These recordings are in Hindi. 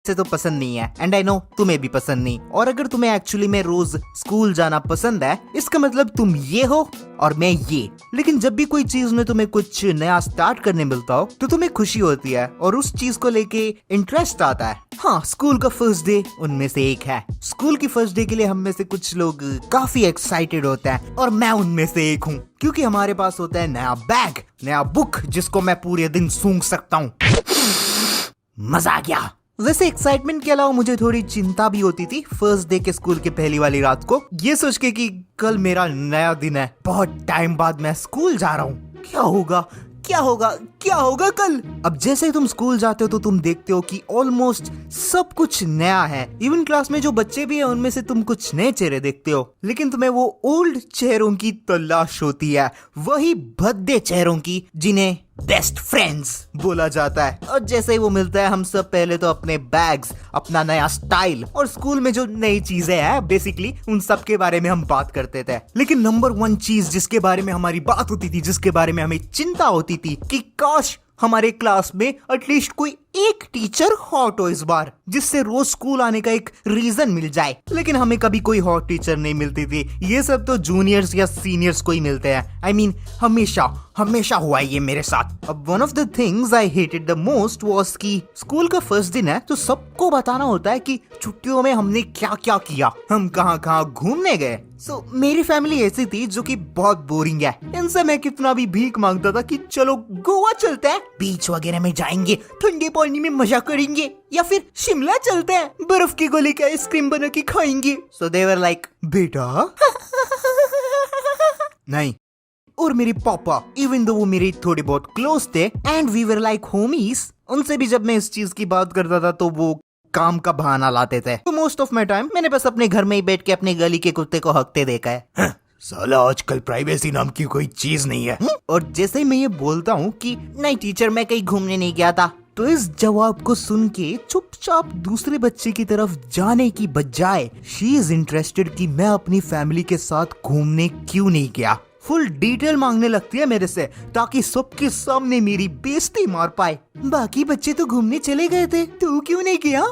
से तो पसंद नहीं है एंड आई नो तुम्हें भी पसंद नहीं। और अगर तुम्हें एक्चुअली में रोज स्कूल जाना पसंद है इसका मतलब तुम ये हो और मैं ये। लेकिन जब भी कोई चीज में तुम्हें कुछ नया स्टार्ट करने मिलता हो तो तुम्हें खुशी होती है और उस चीज को लेके इंटरेस्ट आता है। हाँ, स्कूल का फर्स्ट डे उनमें से एक है। स्कूल की फर्स्ट डे के लिए हम में से कुछ लोग काफी एक्साइटेड होते हैं और मैं उनमें से एक हूँ, क्योंकि हमारे पास होता है नया बैग, नया बुक जिसको मैं पूरे दिन सूंघ सकता हूँ। मजा आ गया। वैसे एक्साइटमेंट के अलावा मुझे थोड़ी चिंता भी होती थी फर्स्ट डे के स्कूल के पहली वाली रात को, ये सोच के कि कल मेरा नया दिन है, बहुत टाइम बाद मैं स्कूल जा रहा हूँ, क्या होगा क्या होगा क्या होगा कल। अब जैसे ही तुम स्कूल जाते हो तो तुम देखते हो कि ऑलमोस्ट सब कुछ नया है। इवन क्लास में जो बच्चे भी हैं उनमें से तुम कुछ नए चेहरे देखते हो, लेकिन तुम्हें वो ओल्ड चेहरों की तलाश होती है, वही भद्दे चेहरों की जिन्हें बेस्ट फ्रेंड्स बोला जाता है। और जैसे ही वो मिलता है हम सब पहले तो अपने बैग्स, अपना नया स्टाइल और स्कूल में जो नई चीजें हैं बेसिकली उन सब के बारे में हम बात करते थे। लेकिन नंबर वन चीज जिसके बारे में हमारी बात होती थी, जिसके बारे में हमें चिंता होती थी कि काश हमारे क्लास में एटलीस्ट कोई एक टीचर हॉट हो इस बार, जिससे रोज स्कूल आने का एक रीजन मिल जाए। लेकिन हमें कभी कोई हॉट टीचर नहीं मिलती थी, ये सब तो जूनियर्स या सीनियर्स को ही मिलते हैं। आई मीन हमेशा हुआ है ये मेरे साथ। अब one of the things I hated the most was कि स्कूल का फर्स्ट दिन है तो सबको बताना होता है कि छुट्टियों में हमने क्या क्या किया, हम कहाँ घूमने गए। सो मेरी फैमिली ऐसी थी जो कि बहुत बोरिंग है। इनसे मैं कितना भी भीख मांगता था कि चलो गोवा चलते हैं, बीच वगैरह में जाएंगे, ठंडे पानी में मजा करेंगे, या फिर शिमला चलते हैं, बर्फ की गोली का आइसक्रीम बना के खाएंगे। सो दे वर लाइक बेटा नहीं। और मेरे पापा, इवन दो वो मेरे थोड़े बहुत क्लोज थे and we were like homies, उनसे भी जब मैं इस चीज की बात करता था तो वो काम का बहाना लाते थे। तो मोस्ट ऑफ माई टाइम मैंने बस अपने घर में ही बैठ के अपने गली के कुत्ते को हकते देखा है। साला आजकल प्राइवेसी नाम की कोई चीज नहीं है। और जैसे ही मैं ये बोलता हूँ कि नहीं टीचर मैं कहीं घूमने नहीं गया था, तो इस जवाब को सुन के चुपचाप दूसरे बच्चे की तरफ जाने की बजाय शी इज इंटरेस्टेड कि मैं अपनी फैमिली के साथ घूमने क्यों नहीं गया। फुल डिटेल मांगने लगती है मेरे से ताकि सबके सामने मेरी बेइज्जती मार पाए। बाकी बच्चे तो घूमने चले गए थे, तू क्यों नहीं गया?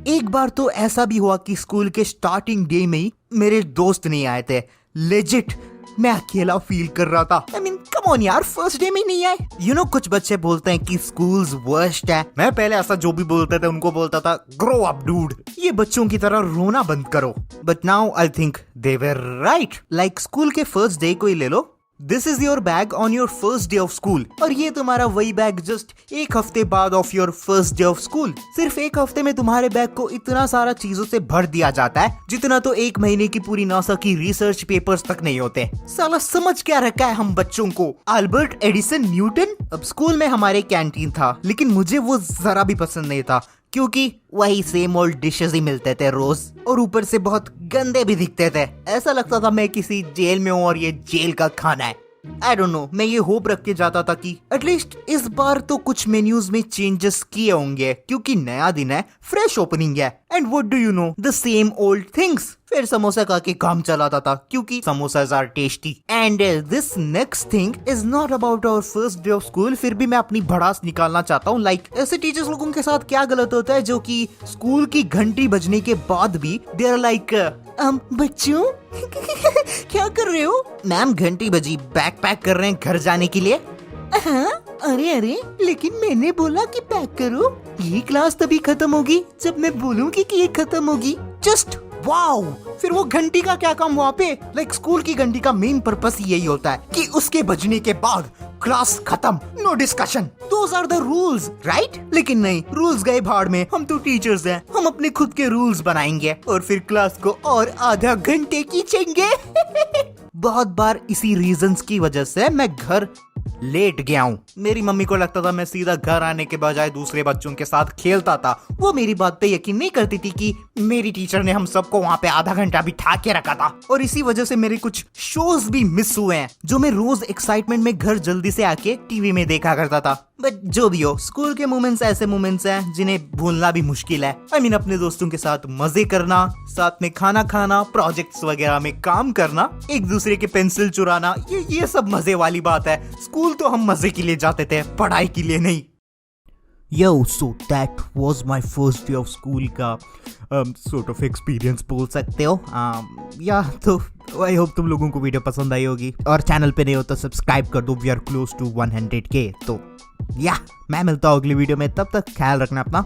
एक बार तो ऐसा भी हुआ कि स्कूल के स्टार्टिंग डे में ही मेरे दोस्त नहीं आए थे। लेजिट मैं अकेला फील कर रहा था। आई मीन कम ऑन यार, फर्स्ट डे में नहीं आए। यू नो कुछ बच्चे बोलते हैं कि स्कूल्स वर्स्ट है। मैं पहले ऐसा जो भी बोलते थे उनको बोलता था ग्रो अप डूड, ये बच्चों की तरह रोना बंद करो। But now I think they were right. Like school के फर्स्ट डे को ही ले लो, this is your bag on your first day of school, और ये तुम्हारा वही बैग जस्ट एक हफ्ते बाद of your first day of school. सिर्फ एक हफ्ते में तुम्हारे बैग को इतना सारा चीजों से भर दिया जाता है जितना तो एक महीने की पूरी नासा की रिसर्च पेपर्स तक नहीं होते। साला समझ क्या रखा है हम बच्चों को, अल्बर्ट एडिसन न्यूटन। अब स्कूल में हमारे कैंटीन था, लेकिन मुझे वो जरा भी पसंद नहीं था क्योंकि वही सेम ओल्ड डिशेस ही मिलते थे रोज, और ऊपर से बहुत गंदे भी दिखते थे। ऐसा लगता था मैं किसी जेल में हूँ और ये जेल का खाना है। आई डोंट नो, मैं ये होप रख के जाता था कि एटलीस्ट इस बार तो कुछ मेन्यूज में चेंजेस किए होंगे क्योंकि नया दिन है, फ्रेश ओपनिंग है। And what do you know, the same old things. फिर समोसा खा के काम चलाता था क्योंकि samosas are tasty. And this next thing is not about our first day of school. फिर भी मैं अपनी भड़ास निकालना चाहता हूँ। लाइक ऐसे टीचर्स लोगों के साथ क्या गलत होता है जो कि स्कूल की घंटी बजने के बाद भी दे आर लाइक बच्चों क्या कर रहे हो? मैम घंटी बजी, बैग पैक कर रहे हैं घर जाने के लिए। अरे लेकिन मैंने बोला कि पैक करो। ये क्लास तभी खत्म होगी जब मैं बोलूंगी कि ये खत्म होगी। Just wow. फिर वो घंटी का क्या काम वहाँ पे? लाइक स्कूल की घंटी का मेन पर्पस यही होता है कि उसके बजने के बाद क्लास खत्म, no discussion. Those are the rules, right? लेकिन नहीं, रूल्स गए भाड़ में। हम तो टीचर्स हैं, हम अपने खुद के रूल्स बनाएंगे और फिर क्लास को और आधा घंटे खींचेंगे। बहुत बार इसी रीजंस की वजह से मैं घर लेट गया हूँ। मेरी मम्मी को लगता था मैं सीधा घर आने के बजाय दूसरे बच्चों के साथ खेलता था। वो मेरी बात पे यकीन नहीं करती थी कि मेरी टीचर ने हम सबको वहाँ पे आधा घंटा बिठा के रखा था, और इसी वजह से मेरे कुछ शोज भी मिस हुए हैं जो मैं रोज एक्साइटमेंट में घर जल्दी से आके टीवी में देखा करता था। बट जो भी हो, स्कूल के मोमेंट्स ऐसे मोमेंट्स हैं जिन्हें भूलना भी मुश्किल है। आई मीन अपने दोस्तों के साथ मजे करना, साथ में खाना खाना, प्रोजेक्ट्स वगैरह में काम करना, एक दूसरे के पेंसिल चुराना, ये सब मजे वाली बात है। स्कूल तो हम मजे के लिए जाते थे, पढ़ाई के लिए नहीं। Yo so that was my first day of school का सॉर्ट ऑफ एक्सपीरियंस बोल सकते हो। या तो आई होप तुम लोगों को वीडियो पसंद आई होगी, और चैनल पे नहीं हो तो सब्सक्राइब कर दो। We are close to 100K। तो या मैं मिलता हूँ अगली वीडियो में, तब तक ख्याल रखना अपना।